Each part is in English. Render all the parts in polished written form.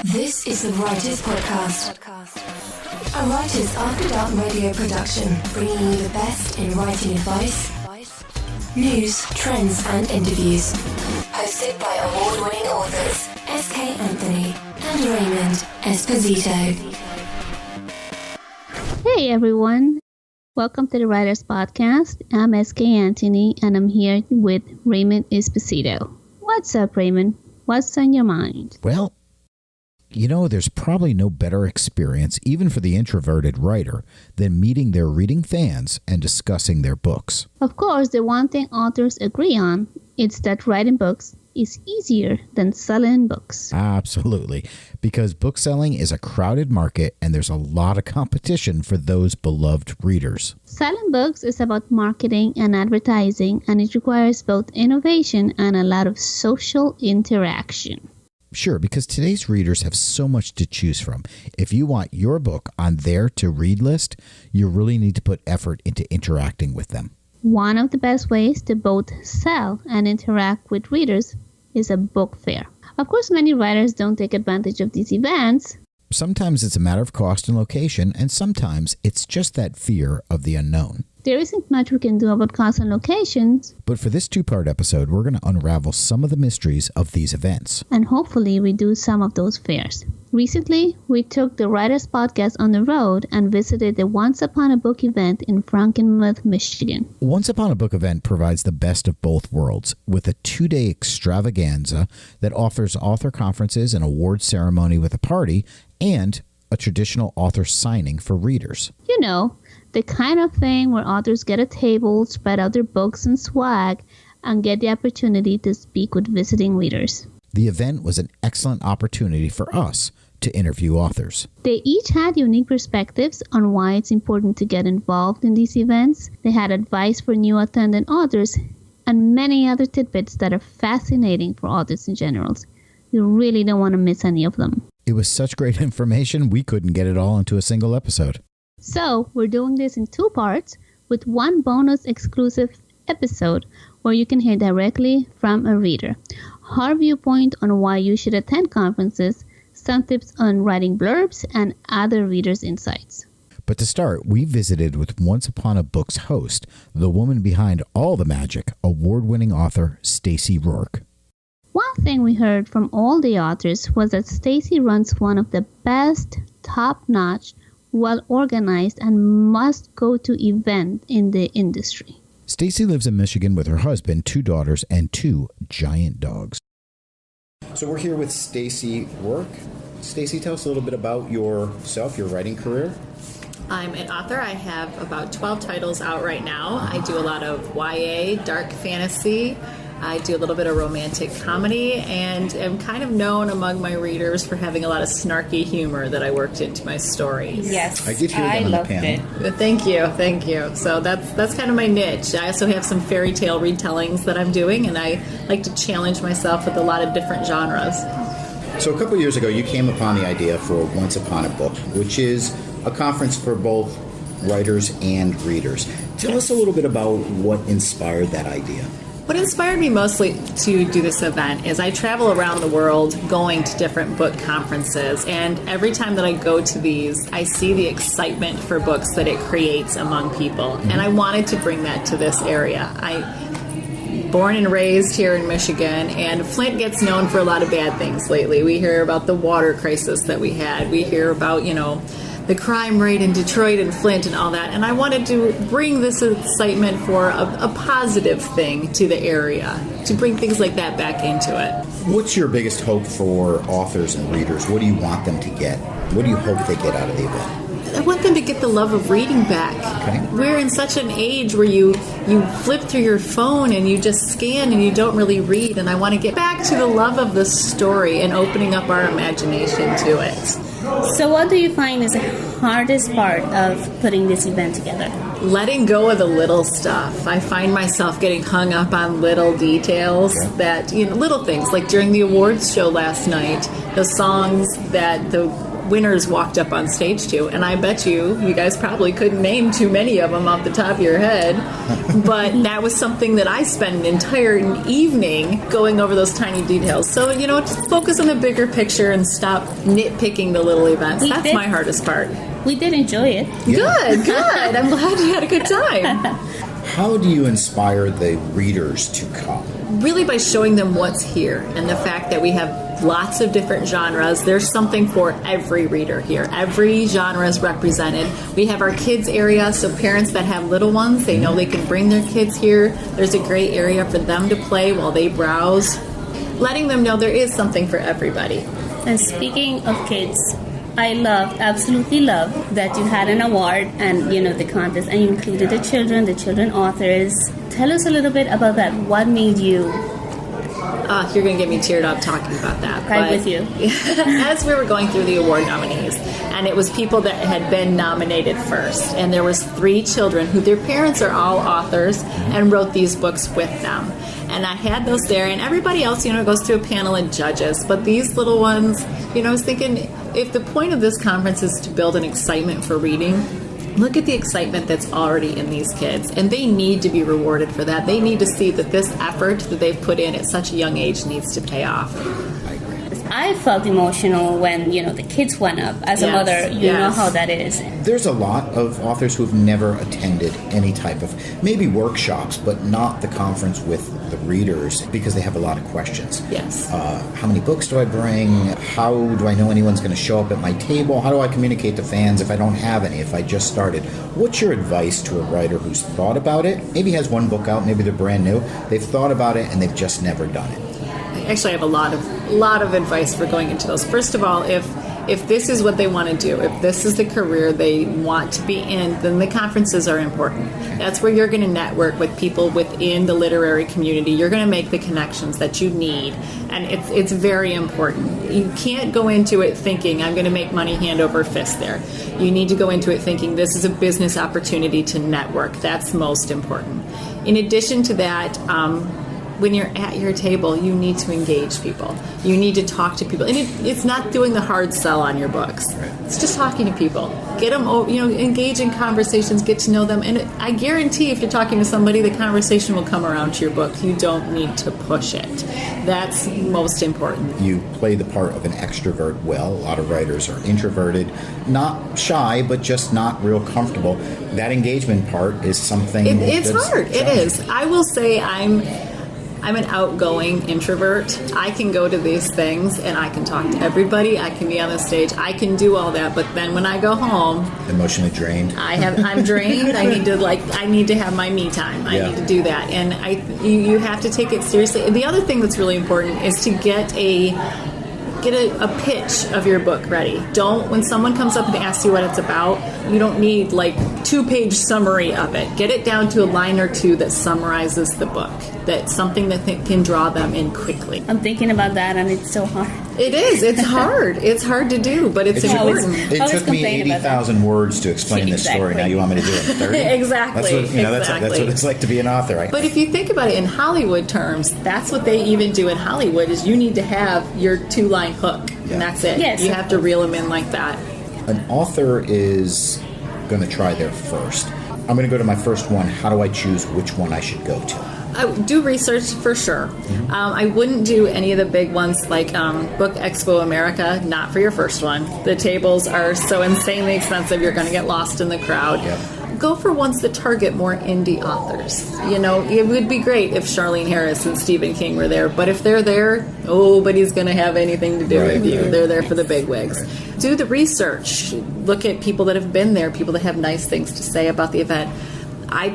This is the Writers Podcast, a Writers After Dark radio production, bringing you the best in writing advice, news, trends, and interviews. Hosted by award-winning authors S.K. Anthony and Raymond Esposito. Hey everyone, welcome to the Writers Podcast. I'm S.K. Anthony and I'm here with Raymond Esposito. What's up, Raymond? What's on your mind? Well, you know, there's probably no better experience, even for the introverted writer, than meeting their reading fans and discussing their books. Of course, the one thing authors agree on is that writing books is easier than selling books. Absolutely, because book selling is a crowded market and there's a lot of competition for those beloved readers. Selling books is about marketing and advertising, and it requires both innovation and a lot of social interaction. Sure, because today's readers have so much to choose from. If you want your book on their to-read list, you really need to put effort into interacting with them. One of the best ways to both sell and interact with readers is a book fair. Of course, many writers don't take advantage of these events. Sometimes it's a matter of cost and location, and sometimes it's just that fear of the unknown. There isn't much we can do about cost and locations. But for this two-part episode, we're going to unravel some of the mysteries of these events. And hopefully we do some of those fairs. Recently, we took the Writers Podcast on the road and visited the Once Upon a Book event in Frankenmuth, Michigan. Once Upon a Book event provides the best of both worlds with a 2-day extravaganza that offers author conferences, an award ceremony with a party, and a traditional author signing for readers. You know, the kind of thing where authors get a table, spread out their books and swag, and get the opportunity to speak with visiting readers. The event was an excellent opportunity for us to interview authors. They each had unique perspectives on why it's important to get involved in these events. They had advice for new attendant authors and many other tidbits that are fascinating for authors in general. You really don't want to miss any of them. It was such great information, we couldn't get it all into a single episode. So, we're doing this in 2 parts with one bonus exclusive episode where you can hear directly from a reader, her viewpoint on why you should attend conferences, some tips on writing blurbs, and other readers' insights. But to start, we visited with Once Upon a Book's host, the woman behind all the magic, award-winning author Stacy Rourke. One thing we heard from all the authors was that Stacy runs one of the best, top-notch, well-organized, and must-go-to event in the industry. Stacy lives in Michigan with her husband, 2 daughters, and 2 giant dogs. So we're here with Stacy Rourke. Stacy, tell us a little bit about yourself, your writing career. I'm an author. I have about 12 titles out right now. I do a lot of YA, dark fantasy. I do a little bit of romantic comedy, and am kind of known among my readers for having a lot of snarky humor that I worked into my stories. Yes, I did hear that on the panel. Thank you. So that's kind of my niche. I also have some fairy tale retellings that I'm doing, and I like to challenge myself with a lot of different genres. So a couple of years ago, you came upon the idea for Once Upon a Book, which is a conference for both writers and readers. Tell us a little bit about what inspired that idea. What inspired me mostly to do this event is I travel around the world going to different book conferences, and every time that I go to these, I see the excitement for books that it creates among people, and I wanted to bring that to this area. Born and raised here in Michigan, and Flint gets known for a lot of bad things lately. We hear about the water crisis that we had. We hear about, the crime rate in Detroit and Flint and all that. And I wanted to bring this excitement for a positive thing to the area, to bring things like that back into it. What's your biggest hope for authors and readers? What do you want them to get? What do you hope they get out of the event? I want them to get the love of reading back. Okay. We're in such an age where you flip through your phone and you just scan and you don't really read. And I want to get back to the love of the story and opening up our imagination to it. So what do you find is the hardest part of putting this event together? Letting go of the little stuff. I find myself getting hung up on little details that, little things. Like during the awards show last night, the songs that the winners walked up on stage to. And I bet you guys probably couldn't name too many of them off the top of your head. But that was something that I spent an entire evening going over those tiny details. So, just focus on the bigger picture and stop nitpicking the little events. That's my hardest part. We did enjoy it. Yeah. Good. I'm glad you had a good time. How do you inspire the readers to come? Really by showing them what's here and the fact that we have lots of different genres. There's something for every reader here. Every genre is represented. We have our kids area, so parents that have little ones, they know they can bring their kids here. There's a great area for them to play while they browse. Letting them know there is something for everybody. And speaking of kids, I absolutely love that you had an award and, the contest, and you included the children authors. Tell us a little bit about that. What made you... You're going to get me teared up talking about that. Right with you. As we were going through the award nominees, and it was people that had been nominated first, and there was 3 children who their parents are all authors and wrote these books with them. And I had those there, and everybody else, goes through a panel and judges. But these little ones, I was thinking, if the point of this conference is to build an excitement for reading, look at the excitement that's already in these kids. And they need to be rewarded for that. They need to see that this effort that they've put in at such a young age needs to pay off. I felt emotional when, the kids went up. As a mother, you know how that is. There's a lot of authors who've never attended any type of, maybe workshops, but not the conference with the readers because they have a lot of questions. Yes. How many books do I bring? How do I know anyone's going to show up at my table? How do I communicate to fans if I don't have any, if I just started? What's your advice to a writer who's thought about it, maybe has one book out, maybe they're brand new, they've thought about it and they've just never done it? Actually, I have a lot of advice for going into those. First of all, if this is what they want to do, if this is the career they want to be in, then the conferences are important. That's where you're going to network with people within the literary community. You're going to make the connections that you need, and it's very important. You can't go into it thinking, I'm going to make money hand over fist there. You need to go into it thinking, this is a business opportunity to network. That's most important. In addition to that, when you're at your table, you need to engage people. You need to talk to people. And it's not doing the hard sell on your books. It's just talking to people. Get them, engage in conversations, get to know them. And I guarantee if you're talking to somebody, the conversation will come around to your book. You don't need to push it. That's most important. You play the part of an extrovert well. A lot of writers are introverted, not shy, but just not real comfortable. That engagement part is something it's hard. It is. I will say I'm an outgoing introvert. I can go to these things and I can talk to everybody. I can be on the stage. I can do all that. But then when I go home, emotionally drained. I'm drained. I need to have my me time. I need to do that. And you have to take it seriously. And the other thing that's really important is to get a pitch of your book ready. When someone comes up and asks you what it's about, you don't need 2-page summary of it. Get it down to a line or 2 that summarizes the book. That's something that can draw them in quickly. I'm thinking about that, and it's so hard. It is. It's hard. It's hard to do, but it's important. It took me 80,000 words to explain this story. Now you want me to do it in 30? Exactly. That's what it's like to be an author, right? But if you think about it in Hollywood terms, that's what they even do in Hollywood is you need to have your 2-line hook, and that's it. Yes. You have to reel them in like that. An author is going to try their first. I'm going to go to my first one. How do I choose which one I should go to? I do research for sure. Mm-hmm. I wouldn't do any of the big ones like Book Expo America, not for your first one. The tables are so insanely expensive, you're going to get lost in the crowd. Yep. Go for ones that target more indie authors. It would be great if Charlene Harris and Stephen King were there, but if they're there, nobody's going to have anything to do with you. They're there for the big wigs. Do the research. Look at people that have been there, people that have nice things to say about the event. I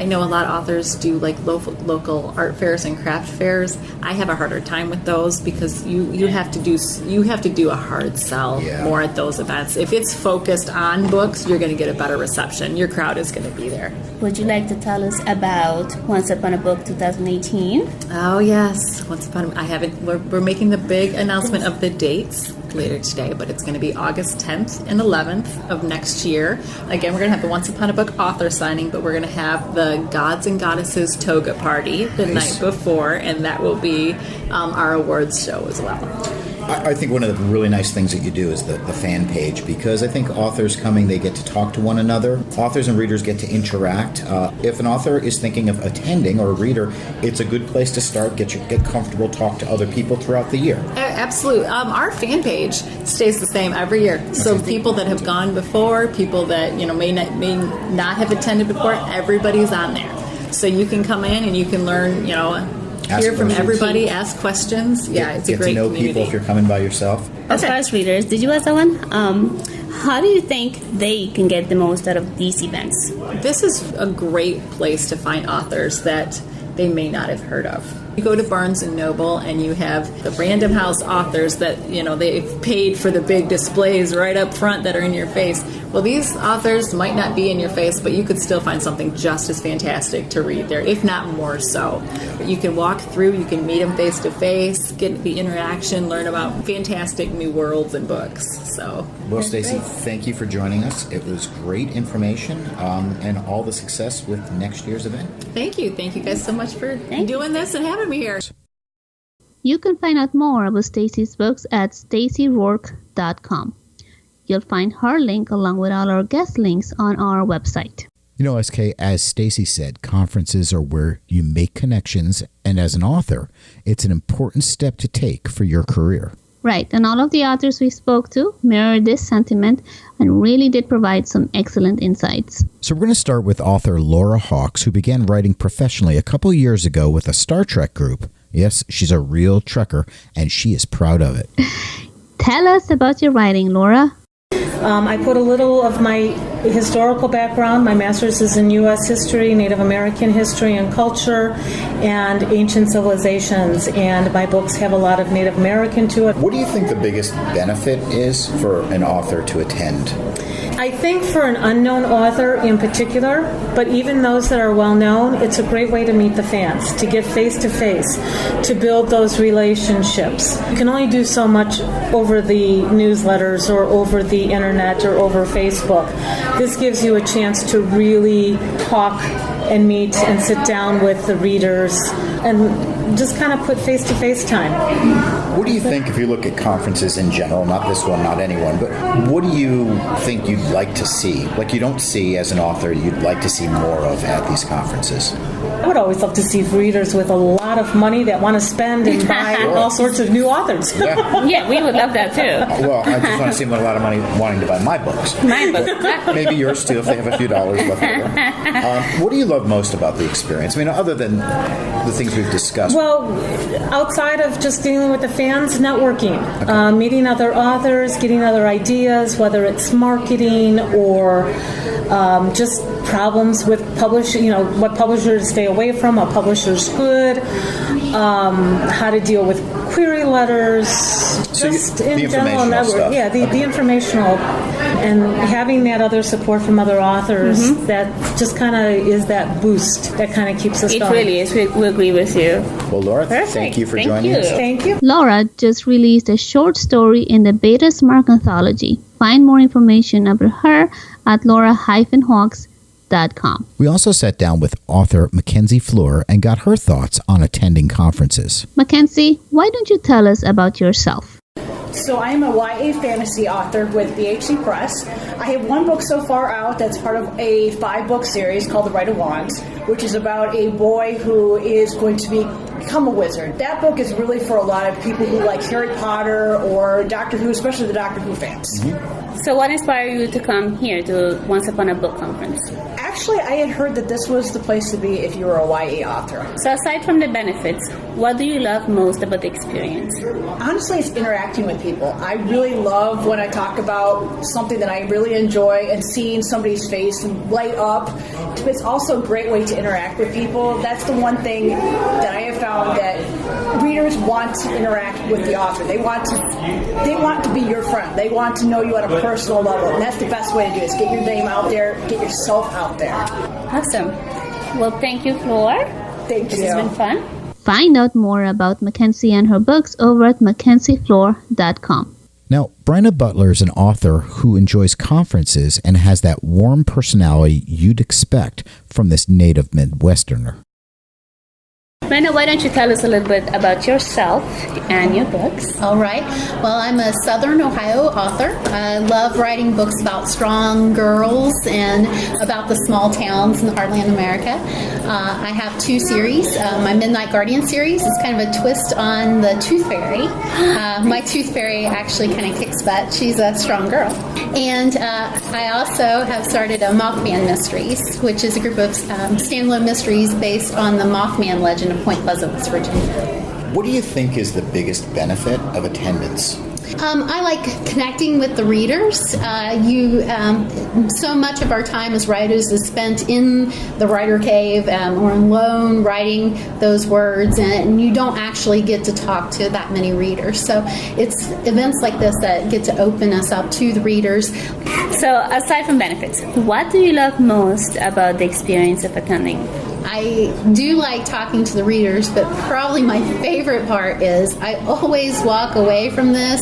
know a lot of authors do local art fairs and craft fairs. I have a harder time with those because you have to do a hard sell more at those events. If it's focused on books, you're going to get a better reception. Your crowd is going to be there. Would you like to tell us about Once Upon a Book 2018? Oh yes, we're making the big announcement of the dates later today, but it's going to be August 10th and 11th of next year. Again, we're going to have the Once Upon a Book author signing, but we're going to have the Gods and Goddesses toga party the night before, and that will be our awards show as well. I think one of the really nice things that you do is the fan page, because I think authors coming, they get to talk to one another. Authors and readers get to interact. If an author is thinking of attending, or a reader, it's a good place to start, get comfortable, talk to other people throughout the year. Absolutely. Our fan page stays the same every year. So people that have gone before, people that may not have attended before, everybody's on there. So you can come in and you can learn, hear from everybody, ask questions. Yeah, it's a great community. Get to know people if you're coming by yourself. As far as readers, did you ask that one? How do you think they can get the most out of these events? This is a great place to find authors that they may not have heard of. You go to Barnes & Noble and you have the Random House authors that, they've paid for the big displays right up front that are in your face. Well, these authors might not be in your face, but you could still find something just as fantastic to read there, if not more so. You can walk through, you can meet them face to face, get the interaction, learn about fantastic new worlds and books. Well, Stacy, thank you for joining us. It was great information, and all the success with next year's event. Thank you. Thank you guys so much for doing this and having me here. You can find out more about Stacy's books at stacyrourke.com. You'll find her link along with all our guest links on our website. SK, as Stacy said, conferences are where you make connections, and as an author, it's an important step to take for your career. Right, and all of the authors we spoke to mirror this sentiment and really did provide some excellent insights. So we're going to start with author Laura Hawkes, who began writing professionally a couple years ago with a Star Trek group. Yes, she's a real Trekker, and she is proud of it. Tell us about your writing, Laura. I put a little of my historical background. My master's is in U.S. history, Native American history and culture, and ancient civilizations. And my books have a lot of Native American to it. What do you think the biggest benefit is for an author to attend? I think for an unknown author in particular, but even those that are well known, it's a great way to meet the fans, to get face to face, to build those relationships. You can only do so much over the newsletters or over the internet or over Facebook. This gives you a chance to really talk and meet and sit down with the readers and just kind of put face-to-face time. What do you think, if you look at conferences in general, not this one, not anyone, but what do you think you'd like to see? Like you don't see as an author, you'd like to see more of at these conferences? I would always love to see readers with a lot of money that want to spend and buy all sorts of new authors. Yeah, we would love that too. Well, I just want to see them with a lot of money wanting to buy my books. My book. Maybe yours too, if they have a few dollars left over. What do you love most about the experience? I mean, other than the things we've discussed. Well, outside of just dealing with the fans, networking, meeting other authors, getting other ideas, whether it's marketing or just problems with publishing, what publishers to stay away from, what publishers good, how to deal with query letters, so just the in general network. Stuff. Yeah, the informational, and having that other support from other authors, that just kind of is that boost that kind of keeps us going. It really is. We agree with you. Well, Laura, thank you for joining us. Thank you. Laura just released a short story in the Beta Smart anthology. Find more information about her at laura-hawkes.com. We also sat down with author Mackenzie Fleur and got her thoughts on attending conferences. Mackenzie, why don't you tell us about yourself? So I am a YA fantasy author with BHC Press. I have one book so far out that's part of a 5-book series called The Rite of Wands, which is about a boy who is going to become a wizard. That book is really for a lot of people who like Harry Potter or Doctor Who, especially the Doctor Who fans. So what inspired you to come here to Once Upon a Book Conference? Actually, I had heard that this was the place to be if you were a YA author. So aside from the benefits, what do you love most about the experience? Honestly, it's interacting with people. I really love when I talk about something that I really enjoy and seeing somebody's face light up. It's also a great way to interact with people. That's the one thing that I have found, that readers want to interact with the author. They want to be your friend. They want to know you on a personal level. And that's the best way to do it, is get your name out there, get yourself out there. Awesome. Well, thank you, Flor. Thank you. This has been fun. Find out more about Mackenzie and her books over at mackenziefleur.com. Now, Brenna Butler is an author who enjoys conferences and has that warm personality you'd expect from this native Midwesterner. Brenda, why don't you tell us a little bit about yourself and your books? All right. Well, I'm a Southern Ohio author. I love writing books about strong girls and about the small towns in the heartland of America. I have 2 series. My Midnight Guardian series is kind of a twist on the Tooth Fairy. My Tooth Fairy actually kind of kicks butt. She's a strong girl. And I also have started a Mothman Mysteries, which is a group of standalone mysteries based on the Mothman legend of Point Pleasant, West Virginia. What do you think is the biggest benefit of attendance? I like connecting with the readers. So much of our time as writers is spent in the writer cave or alone writing those words, and you don't actually get to talk to that many readers. So it's events like this that get to open us up to the readers. So aside from benefits, what do you love most about the experience of attending? I do like talking to the readers, but probably my favorite part is I always walk away from this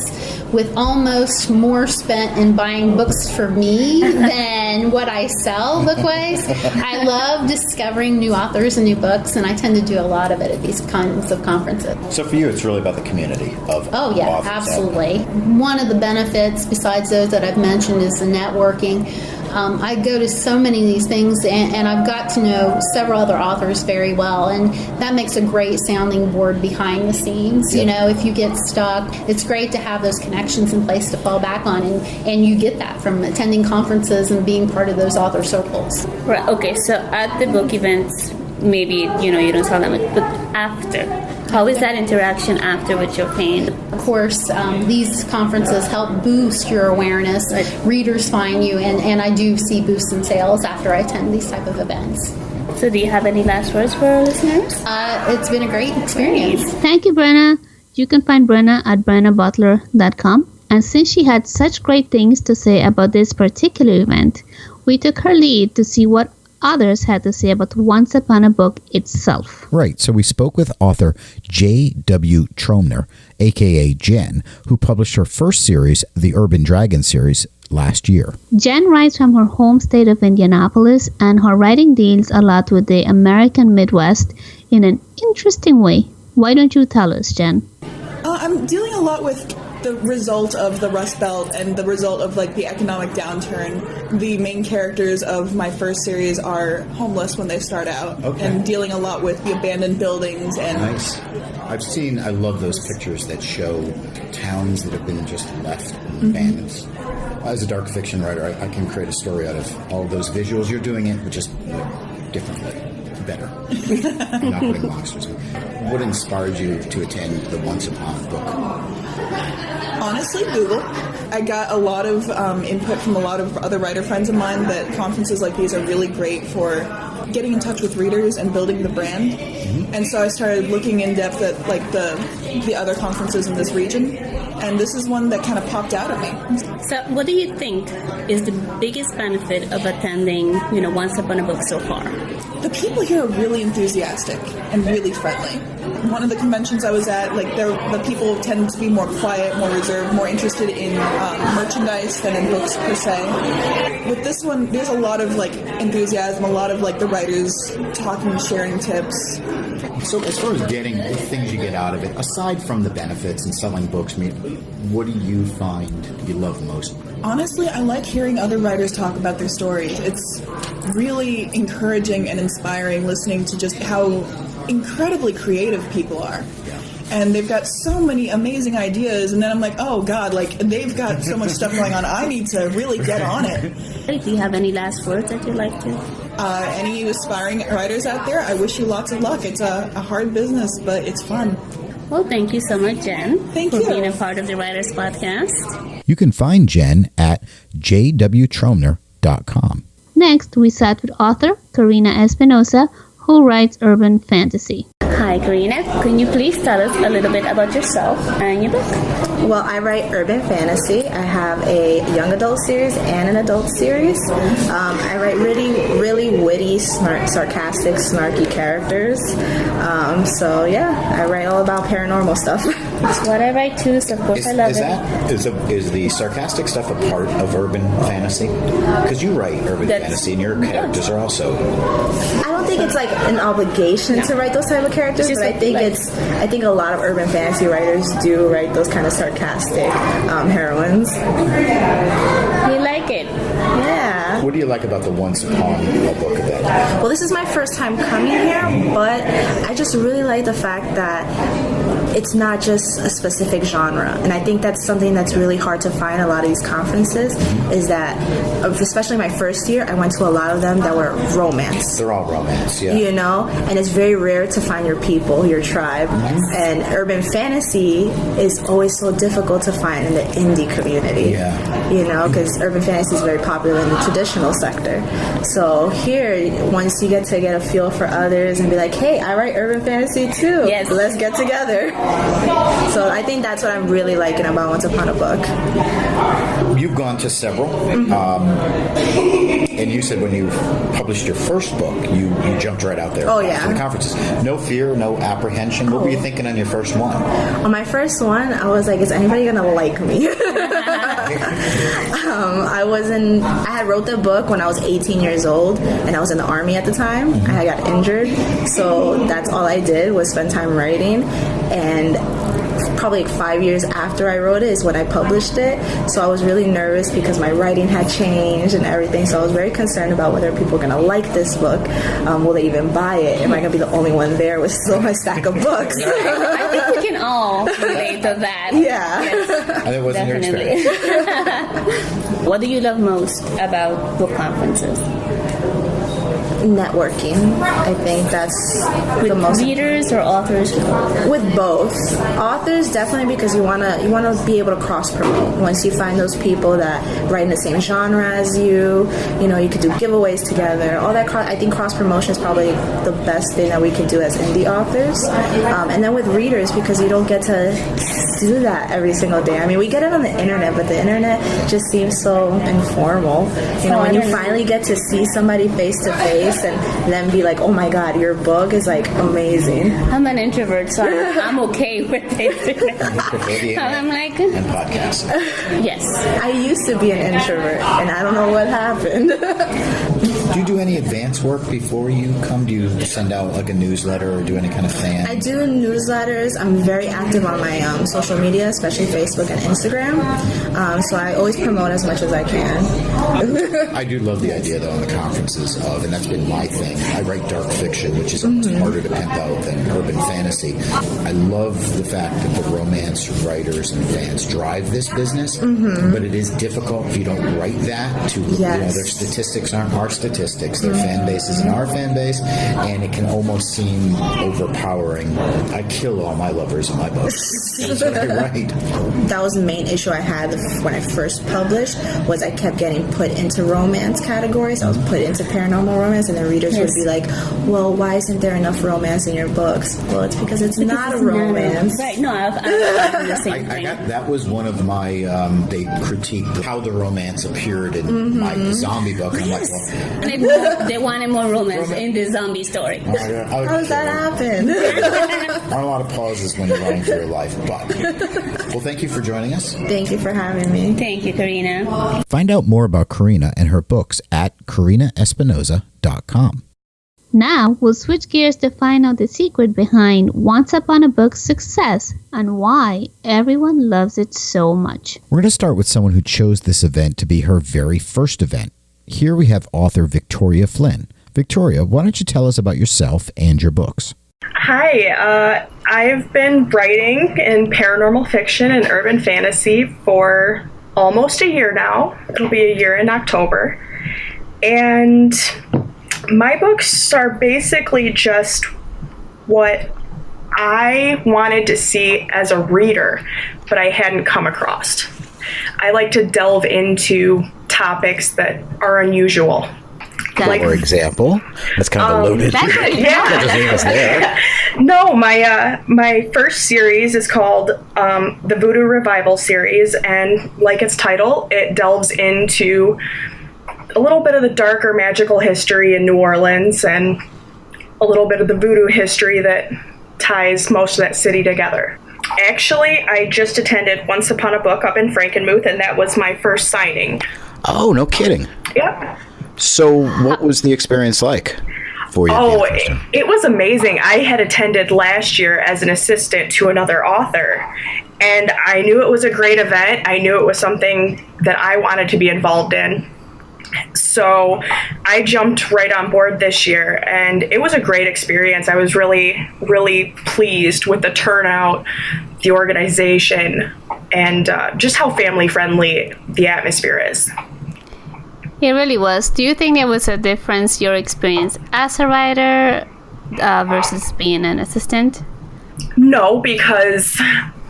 with almost more spent in buying books for me than what I sell book-wise. I love discovering new authors and new books, and I tend to do a lot of it at these kinds of conferences. So for you, it's really about the community of Oh, yeah, authors. absolutely. One of the benefits, besides those that I've mentioned, is the networking. I go to so many of these things, and I've got to know several other authors very well, and that makes a great sounding board behind the scenes. You know, if you get stuck, it's great to have those connections in place to fall back on, and you get that from attending conferences and being part of those author circles. Right. Okay. So at the book events, maybe you don't tell them, but after, how is that interaction after with your fan? Of course, these conferences help boost your awareness. Readers find you, and I do see boosts in sales after I attend these type of events. So do you have any last words for our listeners? It's been a great experience. Thank you, Brenna. You can find Brenna at brennabutler.com. And since she had such great things to say about this particular event, we took her lead to see what others had to say about Once Upon a Book itself. Right. So we spoke with author J.W. Tromner, a.k.a. Jen, who published her first series, the Urban Dragon series, last year. Jen writes from her home state of Indianapolis, and her writing deals a lot with the American Midwest in an interesting way. Why don't you tell us, Jen? I'm dealing a lot with the result of the Rust Belt and the result of the economic downturn. The main characters of my first series are homeless when they start out, and dealing a lot with the abandoned buildings. And nice. I love those pictures that show towns that have been just left and abandoned. As a dark fiction writer, I can create a story out of all of those visuals. You're doing it, but just differently. Better. I'm not putting monsters. What inspired you to attend the Once Upon a Book? Honestly, Google. I got a lot of input from a lot of other writer friends of mine that conferences like these are really great for getting in touch with readers and building the brand. And so I started looking in depth at the other conferences in this region, and this is one that kind of popped out at me. So what do you think is the biggest benefit of attending, Once Upon a Book so far? The people here are really enthusiastic and really friendly. One of the conventions I was at, the people tend to be more quiet, more reserved, more interested in merchandise than in books per se. With this one, there's a lot of enthusiasm, a lot of the writers talking, sharing tips. So as far as getting the things you get out of it, aside from the benefits and selling books, what do you find you love most? Honestly, I like hearing other writers talk about their stories. It's really encouraging and inspiring listening to just how incredibly creative people are. And they've got so many amazing ideas, and then I'm like, oh God, they've got so much stuff going on. I need to really get on it. Do you have any last words that you'd like to? Any aspiring writers out there, I wish you lots of luck. It's a hard business, but it's fun. Well, thank you so much, Jen, for being a part of the Writers Podcast. You can find Jen at jwtromner.com. Next, we sat with author Karina Espinosa, who writes urban fantasy. Hi, Karina. Can you please tell us a little bit about yourself and your book? Well, I write urban fantasy. I have a young adult series and an adult series. I write really witty, sarcastic, snarky characters. I write all about paranormal stuff. That's what I write too, so of course I love it. Is the sarcastic stuff a part of urban fantasy? Because you write urban fantasy and your characters are also... I don't think it's an obligation to write those type of characters. characters, but I think a lot of urban fantasy writers do write those kind of sarcastic heroines. You like it? Yeah. What do you like about the Once Upon a Book event? Well, this is my first time coming here, but I just really like the fact that it's not just a specific genre. And I think that's something that's really hard to find at a lot of these conferences, is that, especially my first year, I went to a lot of them that were romance. They're all romance, yeah. You know? And it's very rare to find your people, your tribe. And urban fantasy is always so difficult to find in the indie community. Yeah. You know, because urban fantasy is very popular in the traditional sector. So here, once you get to get a feel for others and be like, hey, I write urban fantasy too. Yes. Let's get together. So I think that's what I'm really liking about Once Upon a Book. You've gone to several, and you said when you published your first book, you jumped right out there to the conferences. No fear, no apprehension. What were you thinking on your first one? On my first one, I was like, is anybody gonna like me? I had wrote the book when I was 18 years old, and I was in the Army at the time. I got injured, so that's all I did was spend time writing. And probably like 5 years after I wrote it is when I published it. So I was really nervous because my writing had changed and everything. So I was very concerned about whether people are going to like this book. Will they even buy it? Am I going to be the only one there with still my stack of books? I think we can all relate to that. Yeah. Yes, And it wasn't your definitely. experience. What do you love most about book conferences? Networking. I think that's the most. Readers or authors? With both. Authors definitely, because you wanna be able to cross promote. Once you find those people that write in the same genre as you, you could do giveaways together. All that. I think cross promotion is probably the best thing that we could do as indie authors. And then with readers, because you don't get to do that every single day. I mean, we get it on the internet, but the internet just seems so informal. When you finally get to see somebody face to face and then be like, oh my god, your book is like amazing. I'm an introvert, so I'm okay with it. I'm like, and podcasts. Yes. I used to be an introvert, and I don't know what happened. Do you do any advance work before you come? Do you send out like a newsletter or do any kind of fan? I do newsletters. I'm very active on my social media, especially Facebook and Instagram. So I always promote as much as I can. I do love the idea, though, in the conferences of, and that's been my thing. I write dark fiction, which is harder to pimp out than urban fantasy. I love the fact that the romance writers and fans drive this business, but it is difficult if you don't write that to, their statistics aren't our statistics, their fan base isn't our fan base, and it can almost seem overpowering. I kill all my lovers in my books. That's what I write. That was the main issue I had when I first published, was I kept getting put into romance categories. I was put into paranormal romance, and the readers would be like, well, why isn't there enough romance in your books? Well, it's because it's not a romance. Right, no, I've the same thing. That was one of my, they critiqued how the romance appeared in my zombie book, and I'm like, well... They wanted more romance in the zombie story. How does that happen? There aren't a lot of pauses when you're running for your life, but... Well, thank you for joining us. Thank you for having me. Thank you, Karina. Find out more about Karina and her books at karinaespinoza.com. Now, we'll switch gears to find out the secret behind Once Upon a Book's success and why everyone loves it so much. We're going to start with someone who chose this event to be her very first event. Here we have author Victoria Flynn. Victoria, why don't you tell us about yourself and your books? Hi, I've been writing in paranormal fiction and urban fantasy for almost a year now. It'll be a year in October. And my books are basically just what I wanted to see as a reader, but I hadn't come across. I like to delve into topics that are unusual. For example, that's kind of loaded. No, my first series is called the Voodoo Revival series, and like its title, it delves into a little bit of the darker magical history in New Orleans and a little bit of the voodoo history that ties most of that city together. Actually, I just attended Once Upon a Book up in Frankenmuth, and that was my first signing. Oh, no kidding. Yep. So what was the experience like? for you? Oh, it was amazing. I had attended last year as an assistant to another author, and I knew it was a great event. I knew it was something that I wanted to be involved in. So I jumped right on board this year, and it was a great experience. I was really, really pleased with the turnout, the organization, and just how family-friendly the atmosphere is. It really was. Do you think there was a difference, your experience as a writer versus being an assistant? No, because,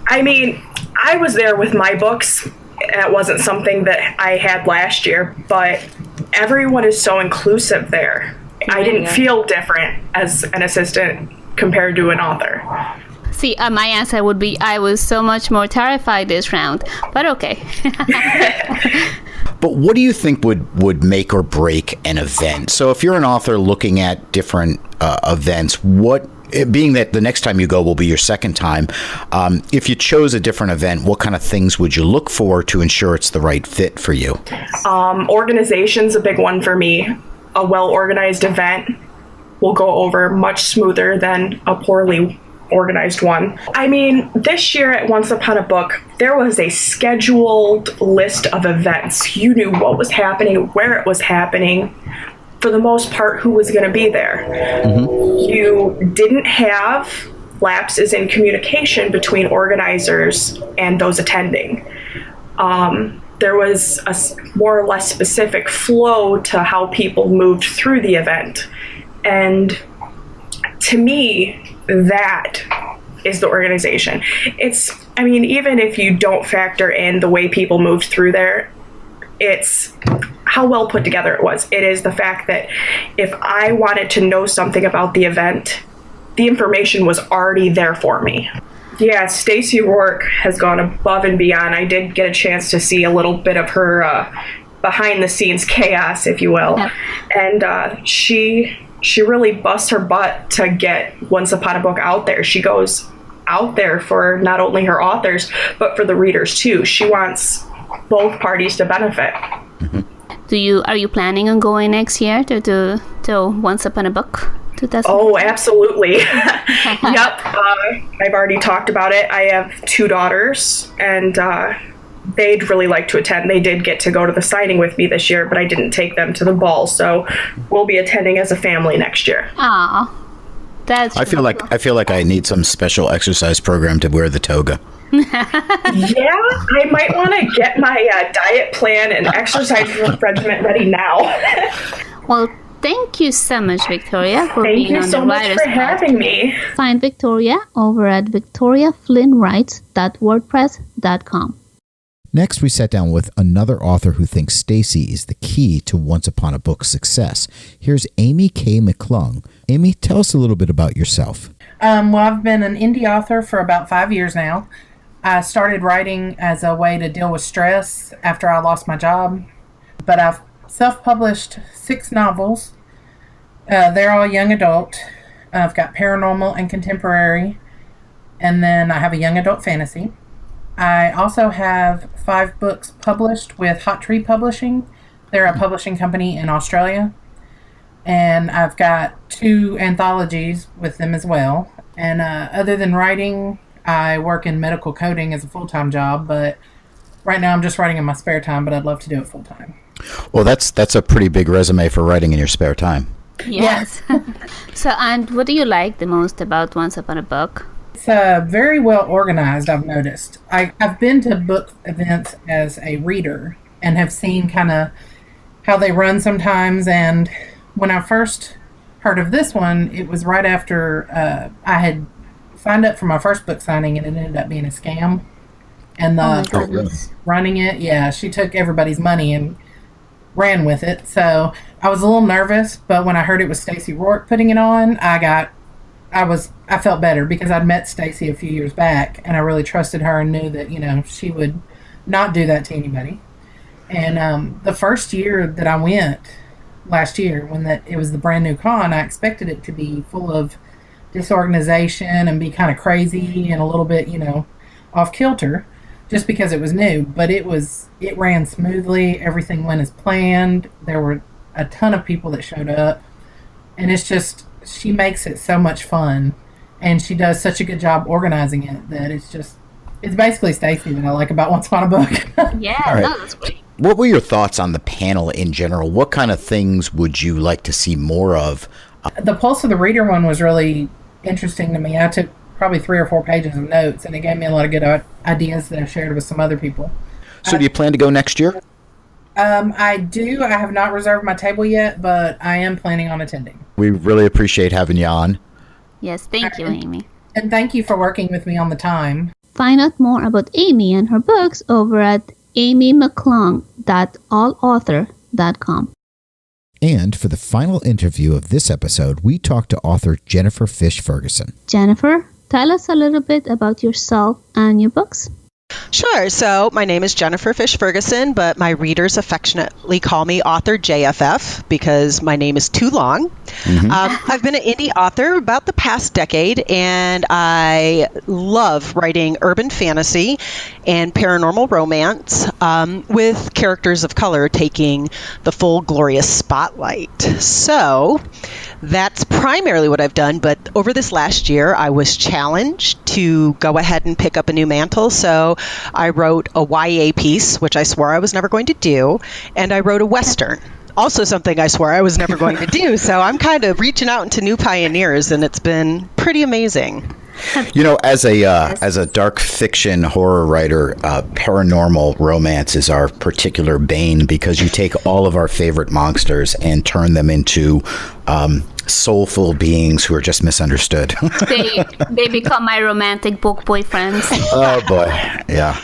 I was there with my books. That wasn't something that I had last year, but everyone is so inclusive there. I didn't feel different as an assistant compared to an author. See, my answer would be I was so much more terrified this round, but okay. But what do you think would make or break an event? So if you're an author looking at different events, being that the next time you go will be your second time, if you chose a different event, what kind of things would you look for to ensure it's the right fit for you? Organization's a big one for me. A well-organized event will go over much smoother than a poorly organized one. This year at Once Upon a Book, there was a scheduled list of events. You knew what was happening, where it was happening, for the most part, who was going to be there. Mm-hmm. You didn't have lapses in communication between organizers and those attending. There was a more or less specific flow to how people moved through the event. And to me, that is the organization. Even if you don't factor in the way people moved through there, it's how well put together it was. It is the fact that if I wanted to know something about the event, the information was already there for me. Yeah, Stacey Rourke has gone above and beyond. I did get a chance to see a little bit of her behind the scenes chaos, if you will. Yeah. And she really busts her butt to get Once Upon a Book out there. She goes out there for not only her authors, but for the readers too. She wants both parties to benefit. Mm-hmm. Are you planning on going next year to Once Upon a Book? Oh, absolutely. Yep. I've already talked about it. I have 2 daughters, and they'd really like to attend. They did get to go to the signing with me this year, but I didn't take them to the ball, so we'll be attending as a family next year. Aw, that's. I feel like I need some special exercise program to wear the toga. Yeah, I might want to get my diet plan and exercise regimen ready now. Well, thank you so much, Victoria, for being on the Writers' Pod. Thank you so much for having me. Find Victoria over at victoriaflynnwrites.wordpress.com. Next, we sat down with another author who thinks Stacey is the key to Once Upon a Book's success. Here's Amy K. McClung. Amy, tell us a little bit about yourself. Well, I've been an indie author for about 5 years now. I started writing as a way to deal with stress after I lost my job, but I've self-published 6 novels. They're all young adult. I've got paranormal and contemporary, and then I have a young adult fantasy. I also have 5 books published with Hot Tree Publishing. They're a publishing company in Australia. And I've got 2 anthologies with them as well. And other than writing, I work in medical coding as a full-time job, but right now I'm just writing in my spare time, but I'd love to do it full-time. Well, that's a pretty big resume for writing in your spare time. Yes. So, and what do you like the most about Once Upon a Book? It's very well organized, I've noticed. I've been to book events as a reader and have seen kind of how they run sometimes. And when I first heard of this one, it was right after I had signed up for my first book signing, and it ended up being a scam. And the running it, yeah, she took everybody's money and ran with it. So I was a little nervous, but when I heard it was Stacey Rourke putting it on, I felt better because I'd met Stacey a few years back, and I really trusted her and knew that, she would not do that to anybody. And the first year that I went, last year, when it was the brand new con, I expected it to be full of disorganization and be kind of crazy and a little bit, off kilter, just because it was new. But it ran smoothly. Everything went as planned. There were a ton of people that showed up. And it's just, she makes it so much fun. And she does such a good job organizing it that it's basically Stacy that I like about Once Upon a Book. Yeah, All right. no, that's great. What were your thoughts on the panel in general? What kind of things would you like to see more of? The Pulse of the Reader one was really interesting to me. I took probably 3 or 4 pages of notes, and it gave me a lot of good ideas that I shared with some other people. So do you plan to go next year? I do. I have not reserved my table yet, but I am planning on attending. We really appreciate having you on. Yes, thank you, Amy. And thank you for working with me on the time. Find out more about Amy and her books over at amymcclung.allauthor.com. And for the final interview of this episode, we talked to author Jennifer Fish Ferguson. Jennifer, tell us a little bit about yourself and your books. Sure. So my name is Jennifer Fish Ferguson, but my readers affectionately call me author JFF because my name is too long. I've been an indie author about the past decade, and I love writing urban fantasy and paranormal romance with characters of color taking the full glorious spotlight. So that's primarily what I've done, but over this last year, I was challenged to go ahead and pick up a new mantle. So I wrote a YA piece, which I swore I was never going to do, and I wrote a Western. Also something I swore I was never going to do. So I'm kind of reaching out into new pioneers, and it's been pretty amazing. You know, as a dark fiction horror writer, paranormal romance is our particular bane because you take all of our favorite monsters and turn them into soulful beings who are just misunderstood. They become my romantic book boyfriends. Oh boy, yeah.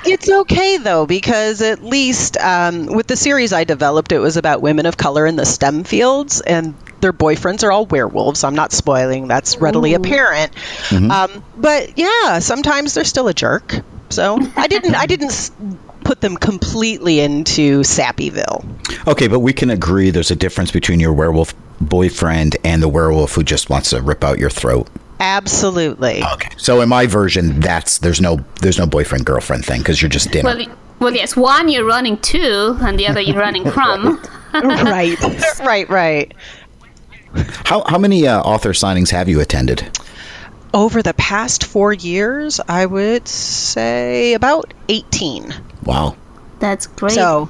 It's okay though, because at least with the series I developed, it was about women of color in the STEM fields, and their boyfriends are all werewolves. I'm not spoiling; that's readily apparent. But yeah, sometimes they're still a jerk. So I didn't put them completely into Sappyville. Okay, but we can agree there's a difference between your werewolf boyfriend and the werewolf who just wants to rip out your throat. Absolutely. Okay. So in my version, there's no boyfriend girlfriend thing because you're just dinner. Well, yes. One you're running to, and the other you're running from. Right. How many author signings have you attended? Over the past 4 years, I would say about 18. Wow. That's great. So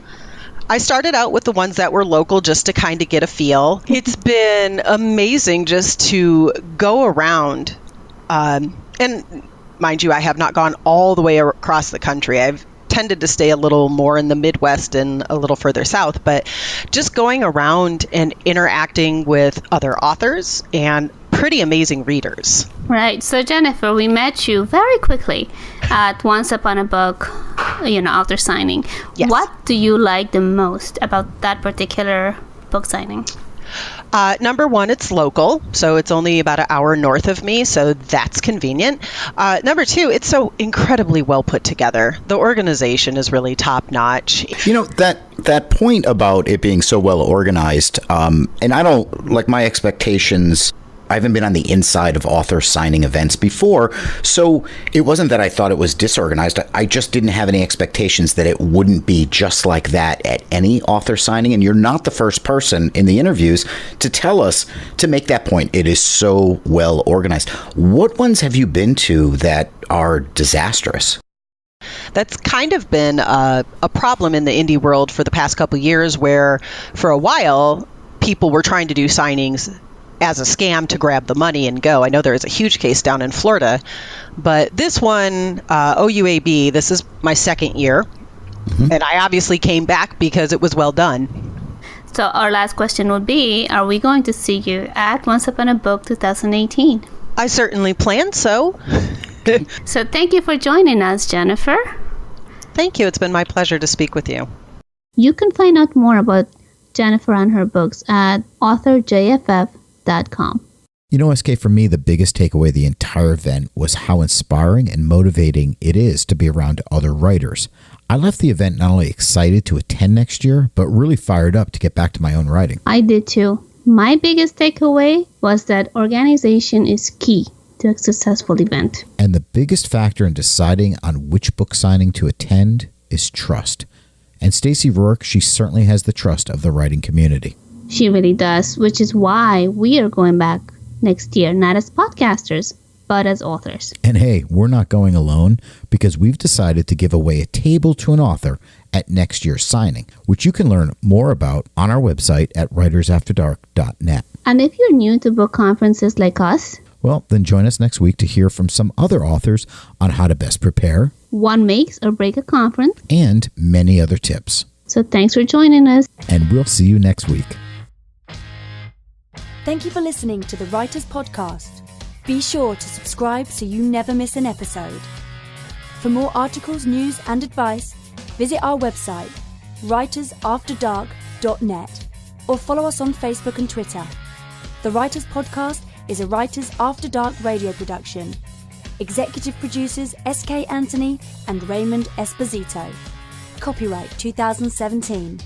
I started out with the ones that were local just to kind of get a feel. It's been amazing just to go around. And mind you, I have not gone all the way across the country. I've tended to stay a little more in the Midwest and a little further south, but just going around and interacting with other authors and pretty amazing readers. Right. So Jennifer, we met you very quickly at Once Upon a Book, author signing. Yes. What do you like the most about that particular book signing? Number one, it's local, so it's only about an hour north of me, so that's convenient. Number two, it's so incredibly well put together. The organization is really top notch. You know, that point about it being so well organized, and I don't, like, my expectations, I haven't been on the inside of author signing events before, so it wasn't that I thought it was disorganized. I just didn't have any expectations that it wouldn't be just like that at any author signing, and you're not the first person in the interviews to tell us to make that point. It is so well organized. What ones have you been to that are disastrous? That's kind of been a problem in the indie world for the past couple of years, where for a while people were trying to do signings as a scam to grab the money and go. I know there is a huge case down in Florida, but this one, OUAB, this is my second year, and I obviously came back because it was well done. So our last question would be, are we going to see you at Once Upon a Book 2018? I certainly plan so. So thank you for joining us, Jennifer. Thank you. It's been my pleasure to speak with you. You can find out more about Jennifer and her books at authorjff.com. You know, SK, for me, the biggest takeaway of the entire event was how inspiring and motivating it is to be around other writers. I left the event not only excited to attend next year, but really fired up to get back to my own writing. I did too. My biggest takeaway was that organization is key to a successful event. And the biggest factor in deciding on which book signing to attend is trust. And Stacey Rourke, she certainly has the trust of the writing community. She really does, which is why we are going back next year, not as podcasters, but as authors. And hey, we're not going alone because we've decided to give away a table to an author at next year's signing, which you can learn more about on our website at writersafterdark.net. And if you're new to book conferences like us, well, then join us next week to hear from some other authors on how to best prepare, what makes or break a conference, and many other tips. So thanks for joining us. And we'll see you next week. Thank you for listening to the Writers Podcast. Be sure to subscribe so you never miss an episode. For more articles, news, and advice, visit our website, writersafterdark.net, or follow us on Facebook and Twitter. The Writers Podcast is a Writers After Dark radio production. Executive producers SK Anthony and Raymond Esposito. Copyright 2017.